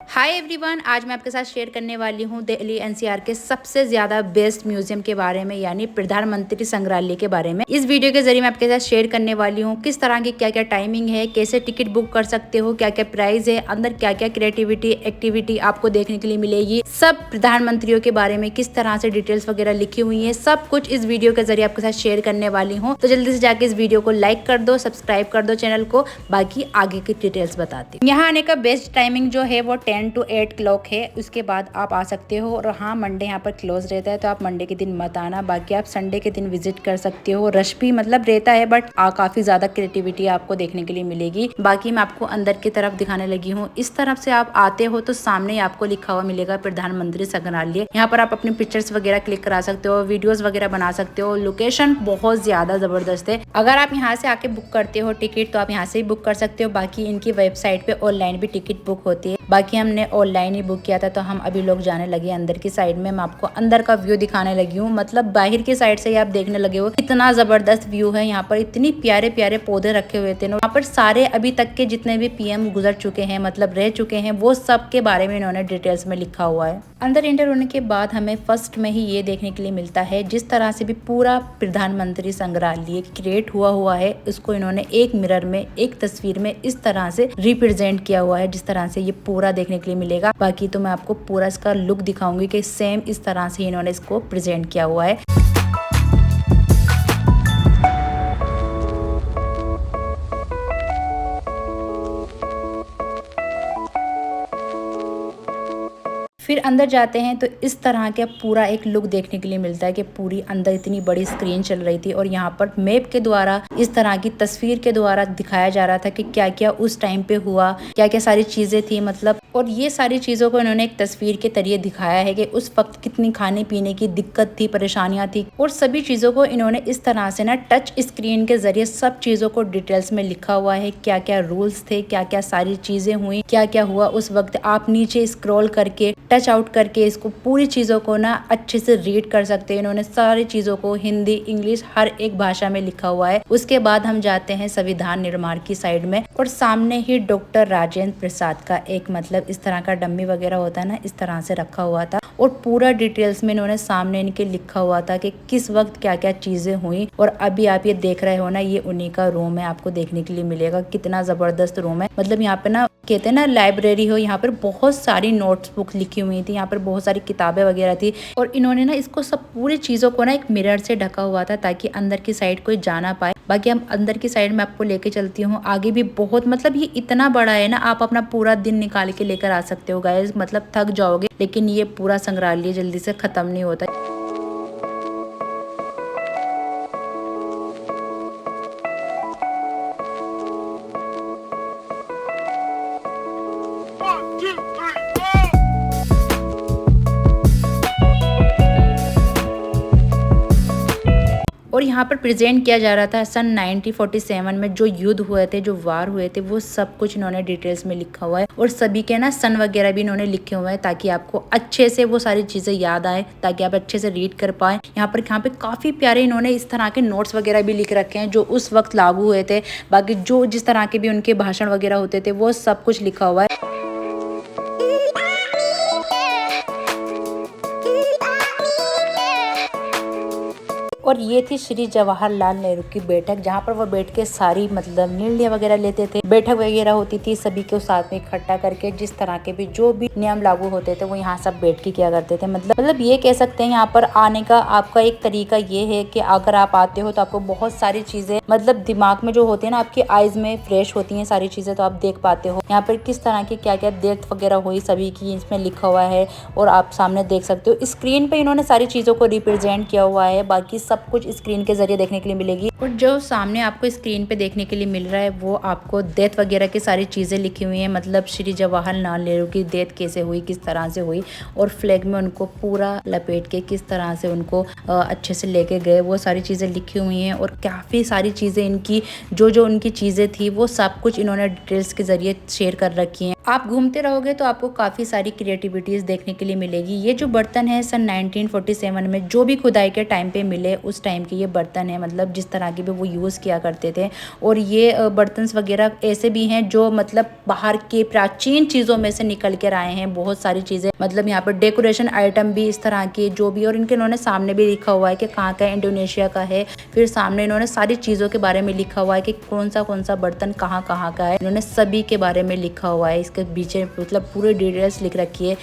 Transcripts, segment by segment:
Hi everyone, आज मैं आपके साथ शेयर करने वाली हूँ दिल्ली एनसीआर के सबसे ज़्यादा बेस्ट म्यूजियम के बारे में, यानी प्रधानमंत्री संग्रहालय के बारे में। इस वीडियो के जरिए मैं आपके साथ शेयर करने वाली हूँ किस तरह की क्या क्या टाइमिंग है, कैसे टिकट बुक कर सकते हो, क्या क्या प्राइस है, अंदर क्या क्या क्रिएटिविटी एक्टिविटी आपको देखने के लिए मिलेगी, सब प्रधानमंत्रियों के बारे में किस तरह से डिटेल्स वगैरह लिखी हुई है, सब कुछ इस वीडियो के जरिए आपके साथ शेयर करने वाली हूँ। तो जल्दी से जाके इस वीडियो को लाइक कर दो, सब्सक्राइब कर दो चैनल को, बाकी आगे की डिटेल्स बताती हूँ। यहाँ आने का बेस्ट टाइमिंग जो है वो 10 to 8 क्लॉक है, उसके बाद आप आ सकते हो। और हाँ, मंडे यहाँ पर क्लोज रहता है, तो आप मंडे के दिन मत आना, बाकी आप संडे के दिन विजिट कर सकते हो। रश भी मतलब रहता है, बट काफी ज्यादा क्रिएटिविटी आपको देखने के लिए मिलेगी। बाकी मैं आपको अंदर की तरफ दिखाने लगी हूँ। इस तरफ से आप आते हो तो सामने ही आपको लिखा हुआ मिलेगा प्रधानमंत्री संग्रहालय। यहाँ पर आप अपनी पिक्चर्स वगैरह क्लिक करा सकते हो, वीडियोस वगैरह बना सकते हो। लोकेशन बहुत ज्यादा जबरदस्त है। अगर आप यहाँ से आके बुक करते हो टिकट, तो आप यहाँ से ही बुक कर सकते हो। बाकी इनकी वेबसाइट पे ऑनलाइन भी टिकट बुक होती है। बाकी हमने ऑनलाइन ही बुक किया था, तो हम अभी लोग जाने लगे अंदर की साइड में। मैं आपको अंदर का व्यू दिखाने लगी हूँ, मतलब बाहर की साइड से ही आप देखने लगे हो इतना जबरदस्त व्यू है। यहाँ पर इतनी प्यारे प्यारे पौधे रखे हुए थे। यहाँ पर सारे अभी तक के जितने भी पीएम गुजर चुके हैं, मतलब रह चुके हैं, वो सब के बारे में इन्होंने डिटेल्स में लिखा हुआ है। अंदर एंटर होने के बाद हमें फर्स्ट में ही ये देखने के लिए मिलता है, जिस तरह से भी पूरा प्रधानमंत्री संग्रहालय क्रिएट हुआ है, उसको इन्होंने एक मिरर में, एक तस्वीर में इस तरह से रिप्रेजेंट किया हुआ है, जिस तरह से ये पूरा देखने के लिए मिलेगा। बाकी तो मैं आपको पूरा इसका लुक दिखाऊंगी कि सेम इस तरह से इन्होंने इसको प्रेजेंट किया हुआ है। फिर अंदर जाते हैं तो इस तरह का पूरा एक लुक देखने के लिए मिलता है कि पूरी अंदर इतनी बड़ी स्क्रीन चल रही थी, और यहाँ पर मैप के द्वारा, इस तरह की तस्वीर के द्वारा दिखाया जा रहा था कि क्या क्या उस टाइम पे हुआ, क्या क्या सारी चीजें थी, मतलब। और ये सारी चीजों को इन्होंने एक तस्वीर के जरिए दिखाया है कि उस वक्त कितनी खाने पीने की दिक्कत थी, परेशानियां थी, और सभी चीजों को इन्होंने इस तरह से ना टच स्क्रीन के जरिए सब चीजों को डिटेल्स में लिखा हुआ है। क्या क्या रूल्स थे, क्या क्या सारी चीजें हुई, क्या क्या हुआ उस वक्त। आप नीचे स्क्रॉल करके टच आउट करके इसको पूरी चीज़ों को ना अच्छे से रीड कर सकते हैं। इन्होंने सारी चीज़ों को हिंदी, इंग्लिश, हर एक भाषा में लिखा हुआ है। उसके बाद हम जाते हैं संविधान निर्माण की साइड में, और सामने ही डॉक्टर राजेंद्र प्रसाद का एक, मतलब इस तरह का डम्मी वगैरह होता है ना, इस तरह से रखा हुआ था, और पूरा डिटेल्स में इन्होंने सामने इनके लिखा हुआ था कि किस वक्त क्या क्या चीजें हुई। और अभी आप ये देख रहे हो ना, ये उन्हीं का रूम है, आपको देखने के लिए मिलेगा। कितना जबरदस्त रूम है, मतलब यहाँ पे ना कहते हैं ना लाइब्रेरी हो। यहाँ पर बहुत सारी नोट्स बुक लिखी हुई थी, यहाँ पर बहुत सारी किताबें वगैरह थी, और इन्होंने ना इसको सब पूरी चीजों को ना एक मिरर से ढका हुआ था, ताकि अंदर की साइड कोई जा ना पाए। बाकी हम अंदर की साइड में आपको लेके चलती हूँ। आगे भी बहुत, मतलब ये इतना बड़ा है ना, आप अपना पूरा दिन निकाल के लेकर आ सकते हो गाइस, मतलब थक जाओगे, लेकिन ये पूरा संग्रहालय जल्दी से खत्म नहीं होता। और यहाँ पर प्रेजेंट किया जा रहा था सन 1947 में जो युद्ध हुए थे, जो वार हुए थे, वो सब कुछ इन्होंने डिटेल्स में लिखा हुआ है। और सभी के ना सन वगैरह भी इन्होंने लिखे हुए हैं, ताकि आपको अच्छे से वो सारी चीजें याद आए, ताकि आप अच्छे से रीड कर पाए। यहाँ पे काफी प्यारे इन्होंने इस तरह के नोट्स वगैरह भी लिख रखे हैं, जो उस वक्त लागू हुए थे। बाकी जो जिस तरह के भी उनके भाषण वगैरह होते थे, वो सब कुछ लिखा हुआ है। और ये थी श्री जवाहरलाल नेहरू की बैठक, जहाँ पर वो बैठ के सारी, मतलब निर्णय वगैरह लेते थे। बैठक वगैरह होती थी, सभी को साथ में इकट्ठा करके जिस तरह के भी जो भी नियम लागू होते थे, वो यहाँ सब बैठ के किया करते थे। मतलब ये कह सकते हैं, यहाँ पर आने का आपका एक तरीका ये है कि अगर आप आते हो तो आपको बहुत सारी चीजें, मतलब दिमाग में जो होते हैं ना, आपकी आईज में फ्रेश होती हैं सारी चीजें, तो आप देख पाते हो यहाँ पर किस तरह की क्या क्या डेथ वगैरह हुई, सभी की इसमें लिखा हुआ है, और आप सामने देख सकते हो। स्क्रीन पे इन्होंने सारी चीजों को रिप्रेजेंट किया हुआ है, बाकी सब कुछ स्क्रीन के जरिए देखने के लिए मिलेगी। और जो सामने आपको स्क्रीन पे देखने के लिए मिल रहा है, वो आपको डेथ वगैरह की सारी चीजें लिखी हुई हैं, मतलब श्री जवाहरलाल नेहरू की डेथ कैसे हुई, किस तरह से हुई, और फ्लैग में उनको पूरा लपेट के किस तरह से उनको अच्छे से लेके गए, वो सारी चीजें लिखी हुई हैं। और काफी सारी चीजें इनकी, जो उनकी चीजें थी, वो सब कुछ इन्होंने डिटेल्स के जरिए शेयर कर रखी हैं। आप घूमते रहोगे तो आपको काफी सारी क्रिएटिविटीज देखने के लिए मिलेगी। ये जो बर्तन है सन 1947 में जो भी खुदाई के टाइम पे मिले, उस टाइम के ये बर्तन है, मतलब जिस तरह के भी वो यूज़ किया करते थे। और ये बर्तन वगैरह ऐसे भी हैं जो मतलब बाहर के प्राचीन चीज़ों में से निकल कर आए हैं। बहुत सारी चीज़ें, मतलब यहाँ पर डेकोरेशन आइटम भी इस तरह के जो भी, और इनके इन्होंने सामने भी लिखा हुआ है कि कहाँ का है, इंडोनेशिया का है। फिर सामने इन्होंने सारी चीज़ों के बारे में लिखा हुआ है कि कौन सा बर्तन कहाँ का है। इन्होंने सभी के बारे में लिखा हुआ है, इसके पीछे मतलब पूरी डिटेल्स लिख रखी है।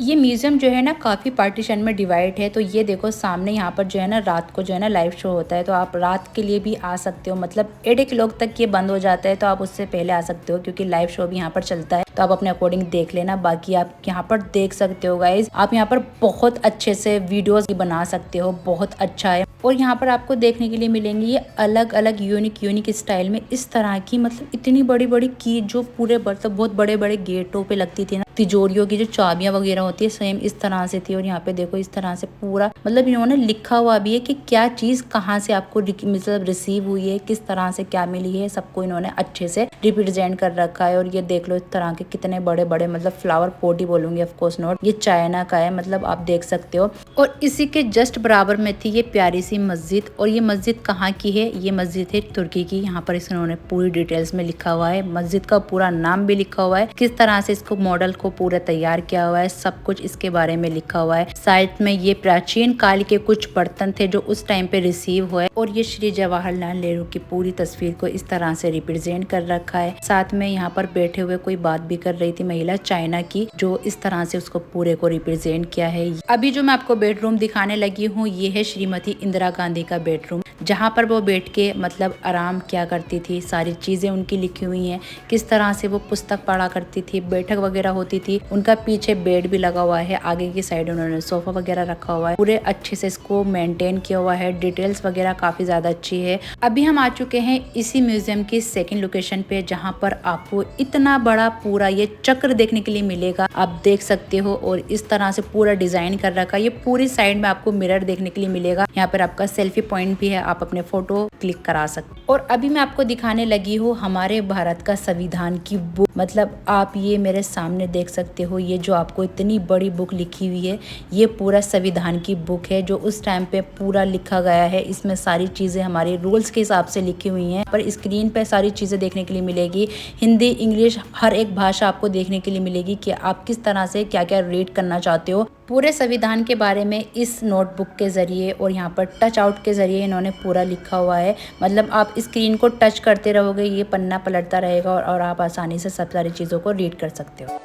ये म्यूज़ियम जो है ना काफ़ी पार्टीशन में डिवाइड है। तो ये देखो सामने यहाँ पर जो है ना रात को जो है ना लाइव शो होता है, तो आप रात के लिए भी आ सकते हो। मतलब 1 तक ये बंद हो जाता है, तो आप उससे पहले आ सकते हो क्योंकि लाइव शो भी यहाँ पर चलता है। तो आप अपने अकॉर्डिंग देख लेना। बाकी आप यहाँ पर देख सकते हो गाइज, आप यहाँ पर बहुत अच्छे से वीडियोस बना सकते हो, बहुत अच्छा है। और यहाँ पर आपको देखने के लिए मिलेंगी ये अलग अलग यूनिक स्टाइल में इस तरह की, मतलब इतनी बड़ी बड़ी की जो पूरे बर्तन बहुत बड़े बड़े गेटों पे लगती थी ना, तिजोरियों की जो चाबियां वगैरह होती है सेम इस तरह से थी। और यहाँ पे देखो इस तरह से पूरा मतलब इन्होंने लिखा हुआ भी है कि क्या चीज कहाँ से आपको मतलब रिसीव हुई है, किस तरह से क्या मिली है, सबको इन्होंने अच्छे से रिप्रेजेंट कर रखा है। और ये देख लो इस तरह के कितने बड़े बड़े, मतलब फ्लावर पॉट ही बोलूंगी ऑफ कोर्स नॉट, ये चाइना का है, मतलब आप देख सकते हो। और इसी के जस्ट बराबर में थी ये प्यारी सी मस्जिद। और ये मस्जिद कहाँ की है, ये मस्जिद है तुर्की की। यहाँ पर इन्होंने पूरी डिटेल्स में लिखा हुआ है, मस्जिद का पूरा नाम भी लिखा हुआ है, किस तरह से इसको मॉडल को पूरा तैयार किया हुआ है, सब कुछ इसके बारे में लिखा हुआ है। साइड में ये प्राचीन काल के कुछ बर्तन थे जो उस टाइम पे रिसीव हुए। और ये श्री जवाहरलाल नेहरू की पूरी तस्वीर को इस तरह से रिप्रेजेंट कर रखा है। साथ में यहाँ पर बैठे हुए कोई बात भी कर रही थी महिला चाइना की, जो इस तरह से उसको पूरे को रिप्रेजेंट किया है। अभी जो मैं आपको बेडरूम दिखाने लगी हूँ, ये है श्रीमती इंदिरा गांधी का बेडरूम, जहाँ पर वो बैठ के मतलब आराम किया करती थी। सारी चीजें उनकी लिखी हुई हैं, किस तरह से वो पुस्तक पढ़ा करती थी, बैठक वगैरह होती थी। उनका पीछे बेड भी लगा हुआ है, आगे की साइड उन्होंने सोफा वगैरह रखा हुआ है, पूरे अच्छे से इसको मेंटेन किया हुआ है। डिटेल्स वगैरह काफी ज्यादा अच्छी है। अभी हम आ चुके हैं इसी म्यूजियम की सेकंड लोकेशन पे, जहाँ पर आपको इतना बड़ा पूरा ये चक्र देखने के लिए मिलेगा, आप देख सकते हो। और इस तरह से पूरा डिजाइन कर रखा है। ये पूरी साइड में आपको मिरर देखने के लिए मिलेगा। यहाँ पर आपका सेल्फी पॉइंट भी है, आप अपने फोटो क्लिक करा सकते। और अभी मैं आपको दिखाने लगी हूँ हमारे भारत का संविधान की बुक। मतलब आप ये मेरे सामने देख सकते हो, ये जो आपको इतनी बड़ी बुक लिखी हुई है, ये पूरा संविधान की बुक है जो उस टाइम पे पूरा लिखा गया है। इसमें सारी चीजें हमारे रूल्स के हिसाब से लिखी हुई हैं। पर स्क्रीन पे सारी चीजें देखने के लिए मिलेगी, हिंदी इंग्लिश हर एक भाषा आपको देखने के लिए मिलेगी कि आप किस तरह से क्या क्या रीड करना चाहते हो। पूरे संविधान के बारे में इस नोटबुक के जरिए और यहाँ पर टच आउट के जरिए इन्होंने पूरा लिखा हुआ है। मतलब आप स्क्रीन को टच करते रहोगे, ये पन्ना पलटता रहेगा और आप आसानी से सब सारी चीज़ों को रीड कर सकते हो।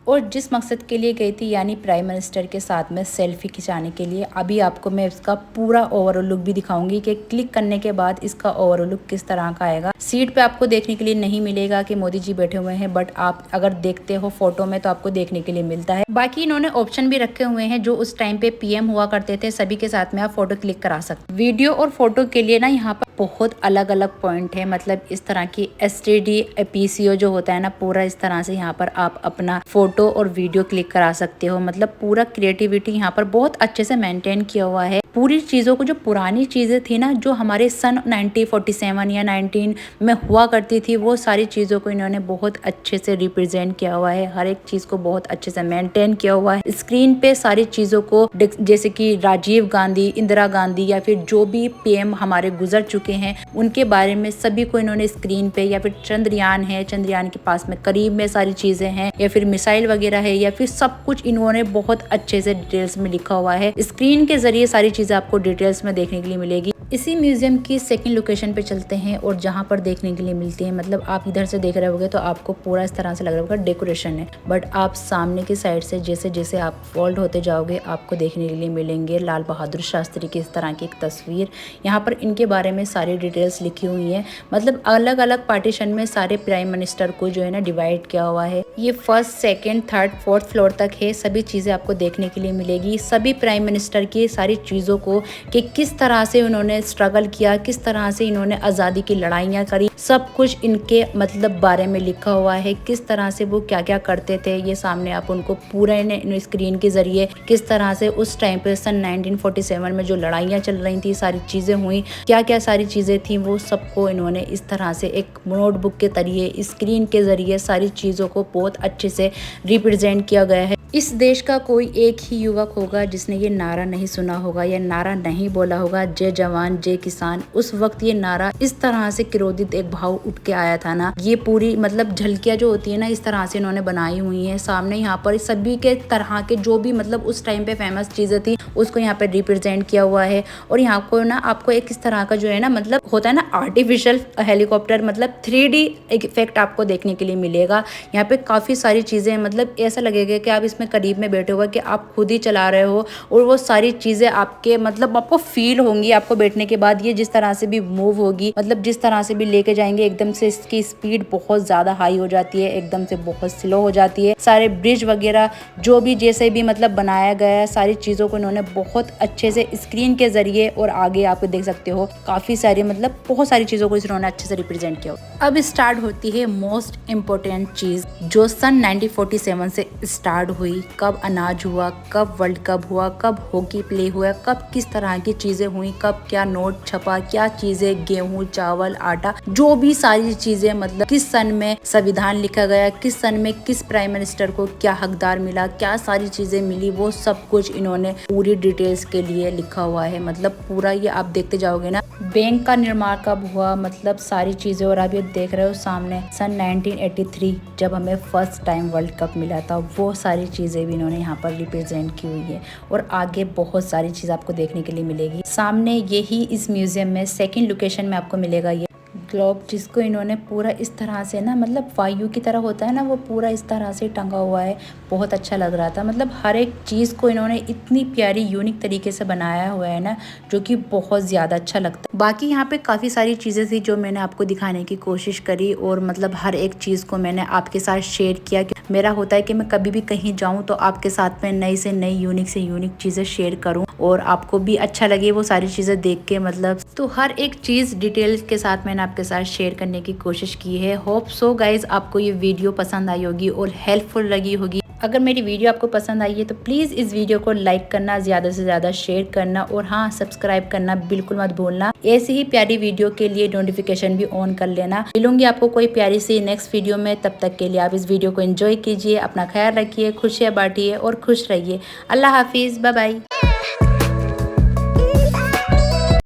और जिस मकसद के लिए गई थी, यानी प्राइम मिनिस्टर के साथ में सेल्फी खिंचाने के लिए, अभी आपको मैं इसका पूरा ओवरऑल लुक भी दिखाऊंगी कि क्लिक करने के बाद इसका ओवरऑल लुक किस तरह का आएगा। सीट पे आपको देखने के लिए नहीं मिलेगा कि मोदी जी बैठे हुए हैं, बट आप अगर देखते हो फोटो में तो आपको देखने के लिए मिलता है। बाकी इन्होंने ऑप्शन भी रखे हुए हैं जो उस टाइम पे पीएम हुआ करते थे, सभी के साथ में आप फोटो क्लिक करा सकते। वीडियो और फोटो के लिए ना यहाँ पर बहुत अलग अलग पॉइंट है। मतलब इस तरह की STD PCO जो होता है ना, पूरा इस तरह से यहाँ पर आप अपना फोटो और वीडियो क्लिक करा सकते हो। मतलब पूरा क्रिएटिविटी यहाँ पर बहुत अच्छे से मेंटेन किया हुआ है। पूरी चीज़ों को, जो पुरानी चीज़ें थी ना, जो हमारे सन 1947 या 19 में हुआ करती थी, वो सारी चीज़ों को इन्होंने बहुत अच्छे से रिप्रेजेंट किया हुआ है। हर एक चीज़ को बहुत अच्छे से मेंटेन किया हुआ है। स्क्रीन पे सारी चीज़ों को, जैसे कि राजीव गांधी, इंदिरा गांधी या फिर जो भी PM हमारे गुजर चुके हैं, उनके बारे में सभी को इन्होंने स्क्रीन पे, या फिर चंद्रयान है, चंद्रयान के पास में करीब में सारी चीज़ें हैं, या फिर मिसाइल वगैरह है, या फिर सब कुछ इन्होंने बहुत अच्छे से डिटेल्स में लिखा हुआ है। स्क्रीन के जरिए सारी चीजें आपको डिटेल्स में देखने के लिए मिलेगी। इसी म्यूजियम की सेकंड लोकेशन पे चलते हैं और जहाँ पर देखने के लिए मिलती है, मतलब आप इधर से देख रहे होगे तो आपको पूरा इस तरह से लग रहा होगा डेकोरेशन है, बट आप सामने की साइड से जैसे जैसे आप फोल्ड होते जाओगे आपको देखने के लिए मिलेंगे लाल बहादुर शास्त्री की इस तरह की एक तस्वीर। यहाँ पर इनके बारे में सारी डिटेल्स लिखी हुई है, मतलब अलग अलग पार्टीशन में सारे प्राइम मिनिस्टर को जो है ना डिवाइड किया हुआ है। ये first, second, third, fourth floor तक है, सभी चीज़ें आपको देखने के लिए मिलेगी। सभी प्राइम मिनिस्टर की सारी चीज़ों को कि किस तरह से उन्होंने स्ट्रगल किया, किस तरह से इन्होंने आज़ादी की लड़ाइयाँ करी, सब कुछ इनके मतलब बारे में लिखा हुआ है। किस तरह से वो क्या क्या करते थे, ये सामने आप उनको पूरे स्क्रीन के जरिए किस तरह से उस टाइम पे सन 1947 में जो लड़ाइयाँ चल रही थी, सारी चीज़ें हुई, क्या क्या सारी चीज़ें थी, वो सबको इन्होंने इस तरह से एक नोटबुक के जरिए, स्क्रीन के जरिए सारी चीज़ों को बहुत अच्छे से रिप्रेजेंट किया गया है। इस देश का कोई एक ही युवक होगा जिसने ये नारा नहीं सुना होगा या नारा नहीं बोला होगा, जय जवान जय किसान। उस वक्त ये नारा इस तरह से क्रोधित एक भाव उठ के आया था ना, ये पूरी मतलब झलकियाँ जो होती है ना इस तरह से इन्होंने बनाई हुई है। सामने यहाँ पर सभी के तरह के जो भी मतलब उस टाइम पे फेमस चीजें थी उसको यहाँ पे रिप्रेजेंट किया हुआ है। और यहाँ को ना आपको एक इस तरह का जो है ना मतलब होता है ना आर्टिफिशियल हेलीकॉप्टर, मतलब 3D इफेक्ट आपको देखने के लिए मिलेगा। यहाँ पे काफी सारी चीजें मतलब ऐसा लगेगा कि आप में करीब में बैठे हुए कि आप खुद ही चला रहे हो और वो सारी चीजें आपके मतलब आपको फील होंगी। आपको बैठने के बाद ये जिस तरह से भी मूव होगी, मतलब जिस तरह से भी लेके जाएंगे, एकदम से इसकी स्पीड बहुत ज्यादा हाई हो जाती है, एकदम से बहुत स्लो हो जाती है। सारे ब्रिज वगैरह जो भी जैसे भी मतलब बनाया गया है, सारी चीजों को इन्होंने बहुत अच्छे से स्क्रीन के जरिए और आगे आप देख सकते हो काफी सारी मतलब बहुत सारी चीजों को इन्होंने अच्छे से रिप्रेजेंट किया। अब स्टार्ट होती है मोस्ट इम्पोर्टेंट चीज जो सन 1947 से स्टार्ट हुई। कब अनाज हुआ, कब वर्ल्ड कप हुआ, कब हॉकी प्ले हुआ, कब किस तरह की चीजें हुई, कब क्या नोट छपा, क्या चीजें, गेहूं, चावल, आटा, जो भी सारी चीजें, मतलब किस सन में संविधान लिखा गया, किस सन में किस प्राइम मिनिस्टर को क्या हकदार मिला, क्या सारी चीजें मिली, वो सब कुछ इन्होंने पूरी डिटेल्स के लिए लिखा हुआ है। मतलब पूरा ये आप देखते जाओगे ना, बैंक का निर्माण कब हुआ, मतलब सारी चीजें। और आप ये देख रहे हो सामने सन 1983 जब हमें फर्स्ट टाइम वर्ल्ड कप मिला था, वो सारी चीजें भी इन्होंने यहाँ पर रिप्रेजेंट की हुई है। और आगे बहुत सारी चीज आपको देखने के लिए मिलेगी। सामने यही इस म्यूजियम में सेकंड लोकेशन में आपको मिलेगा ये ग्लोब, जिसको इन्होंने पूरा इस तरह से ना मतलब वायु की तरह होता है ना, वो पूरा इस तरह से टंगा हुआ है। बहुत अच्छा लग रहा था, मतलब हर एक चीज़ को इन्होंने इतनी प्यारी यूनिक तरीके से बनाया हुआ है ना, जो कि बहुत ज़्यादा अच्छा लगता है। बाकी यहाँ पे काफ़ी सारी चीज़ें थी जो मैंने आपको दिखाने की कोशिश करी और मतलब हर एक चीज़ को मैंने आपके साथ शेयर किया। मेरा होता है कि मैं कभी भी कहीं जाऊँ तो आपके साथ में नई से नई यूनिक से यूनिक चीज़ें शेयर करूँ और आपको भी अच्छा लगे वो सारी चीज़ें देख के। मतलब तो हर एक चीज़ डिटेल्स के साथ मैंने आपके साथ शेयर करने की कोशिश की है। होप सो गाइज आपको ये वीडियो पसंद आई होगी और हेल्पफुल लगी होगी। अगर मेरी वीडियो आपको पसंद आई है तो प्लीज़ इस वीडियो को लाइक करना, ज़्यादा से ज़्यादा शेयर करना और हाँ सब्सक्राइब करना बिल्कुल मत भूलना। ऐसी ही प्यारी वीडियो के लिए नोटिफिकेशन भी ऑन कर लेना। मिलूंगी आपको कोई प्यारी सी नेक्स्ट वीडियो में, तब तक के लिए आप इस वीडियो को एंजॉय कीजिए, अपना ख्याल रखिए, खुशियाँ बांटिए और खुश रहिए। अल्लाह हाफिज़, बाय बाय।